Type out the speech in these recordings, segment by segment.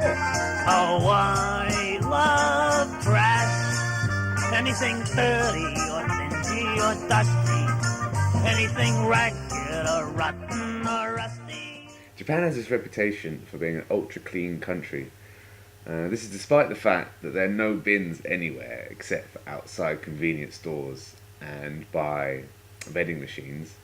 Oh, I love trash. Anything dirty or dingy or dusty. Anything ragged or rotten or rusty. Japan has this reputation for being an ultra clean country. This is despite the fact that there are no bins anywhere except for outside convenience stores and by vending machines.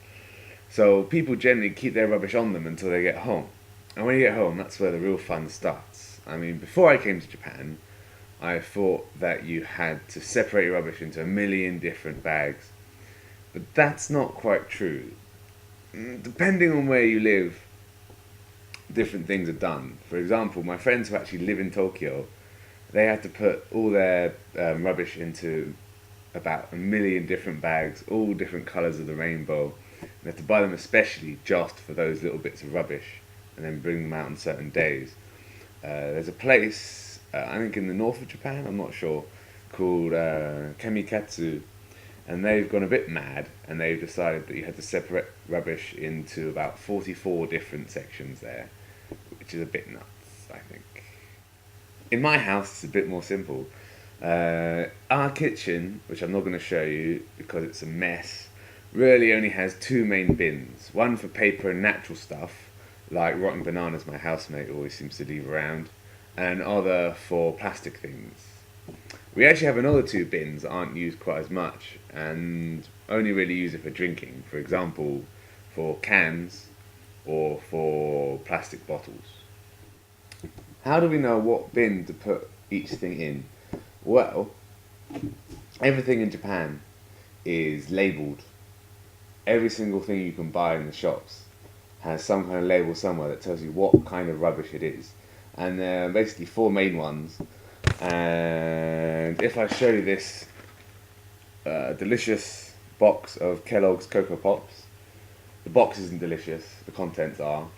So people generally keep their rubbish on them until they get home. And when you get home, that's where the real fun starts. I mean, before I came to Japan, I thought that you had to separate your rubbish into a million different bags. But that's not quite true. Depending on where you live, different things are done. For example, my friends who actually live in Tokyo, they had to put all their rubbish into about a million different bags, all different colours of the rainbow. They have to buy them especially just for those little bits of rubbish and then bring them out on certain days. There's a place, I think in the north of Japan, I'm not sure, called Kemikatsu, and they've gone a bit mad and they've decided that you had to separate rubbish into about 44 different sections there, which is a bit nuts, I think. In my house, it's a bit more simple. Our kitchen, which I'm not going to show you because it's a mess, really only has two main bins. One for paper and natural stuff, like rotten bananas my housemate always seems to leave around, and other for plastic things. We actually have another two bins that aren't used quite as much and only really use it for drinking, for example, for cans or for plastic bottles. How do we know what bin to put each thing in? Well, everything in Japan is labelled. Every single thing you can buy in the shops has some kind of label somewhere that tells you what kind of rubbish it is. And there are basically four main ones. And if I show you this delicious box of Kellogg's Cocoa Pops, the box isn't delicious, the contents are.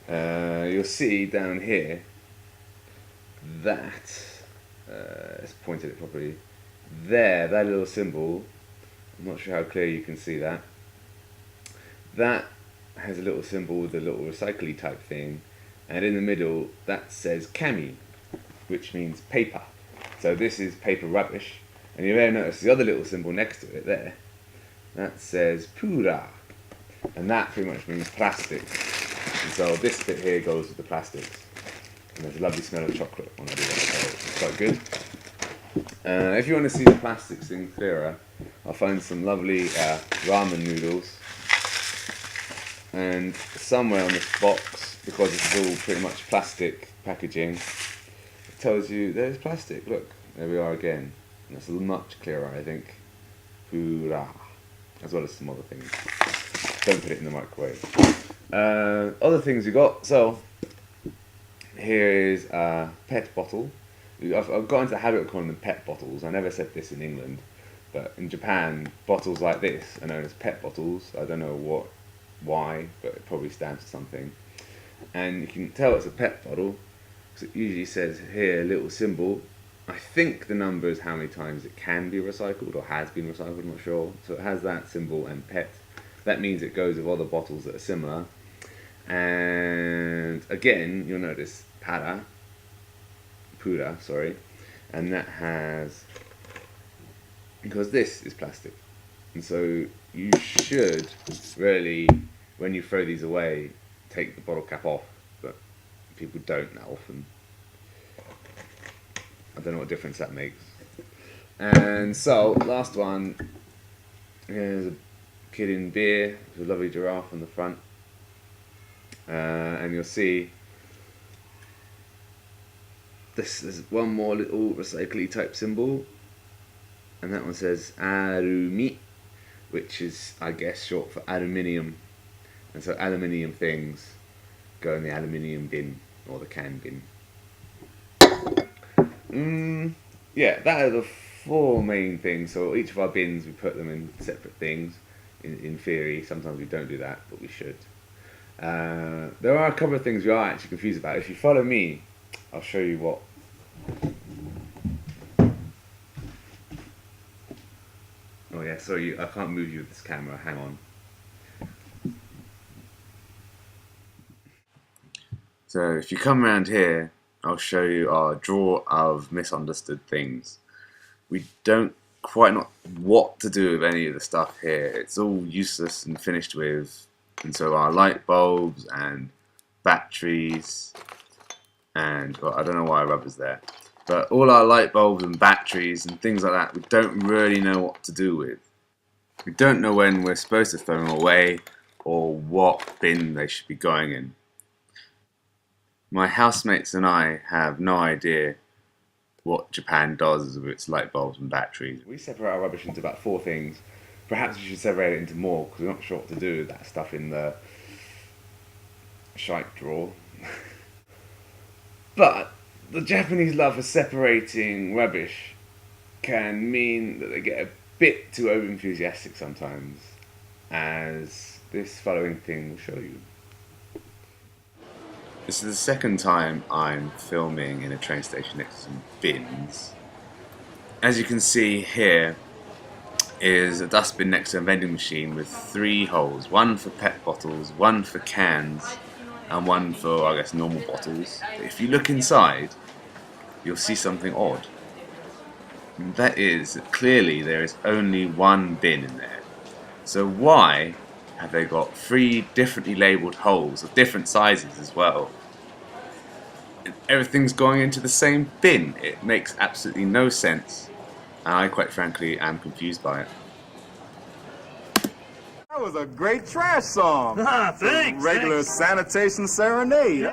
You'll see down here that, let's point at it properly, there, that little symbol, I'm not sure how clear you can see that, that has a little symbol with a little recycly type thing, and in the middle that says kami, which means paper. So this is paper rubbish, and you may have noticed the other little symbol next to it there, that says pura, and that pretty much means plastic. And so this bit here goes with the plastics, and there's a lovely smell of chocolate when I do that, so it's quite good. If you want to see the plastics thing clearer, I'll find some lovely ramen noodles, and somewhere on this box, because it's all pretty much plastic packaging, it tells you there's plastic. Look, there we are again. And that's much clearer, I think. Pura. As well as some other things. Don't put it in the microwave. Other things we got. So, here is a pet bottle. I've got into the habit of calling them pet bottles. I never said this in England. But in Japan, bottles like this are known as pet bottles. I don't know why, but it probably stands for something. And you can tell it's a pet bottle because it usually says here a little symbol. I think the number is how many times it can be recycled or has been recycled, I'm not sure. So it has that symbol and pet. That means it goes with other bottles that are similar. And again, you'll notice pura, and that has, because this is plastic. And so you should really, when you throw these away, take the bottle cap off, but people don't that often. I don't know what difference that makes. And so, last one, here's a Kirin beer with a lovely giraffe on the front. And you'll see there's one more little recycly type symbol, and that one says Arumi, which is, I guess, short for aluminium. And so aluminium things go in the aluminium bin, or the can bin. Yeah, that are the four main things. So each of our bins, we put them in separate things. In theory, sometimes we don't do that, but we should. There are a couple of things we are actually confused about. If you follow me, I'll show you what. Oh yeah, sorry, I can't move you with this camera, hang on. So if you come around here, I'll show you our drawer of misunderstood things. We don't quite know what to do with any of the stuff here. It's all useless and finished with, and so our light bulbs and batteries and, well, I don't know why rubber's there, but all our light bulbs and batteries and things like that we don't really know what to do with. We don't know when we're supposed to throw them away or what bin they should be going in. My housemates and I have no idea what Japan does with its light bulbs and batteries. We separate our rubbish into about 4 things. Perhaps we should separate it into more because we're not sure what to do with that stuff in the shite drawer. But the Japanese love for separating rubbish can mean that they get a bit too over-enthusiastic sometimes, as this following thing will show you. This is the second time I'm filming in a train station next to some bins. As you can see here is a dustbin next to a vending machine with 3 holes. One for PET bottles, one for cans, and one for, I guess, normal bottles. But if you look inside, you'll see something odd. And that is that clearly there is only one bin in there. So why have they got 3 differently labelled holes of different sizes as well? And everything's going into the same bin. It makes absolutely no sense, and I quite frankly am confused by it. That was a great trash song. Ah, thanks. Regular thanks. sanitation serenade.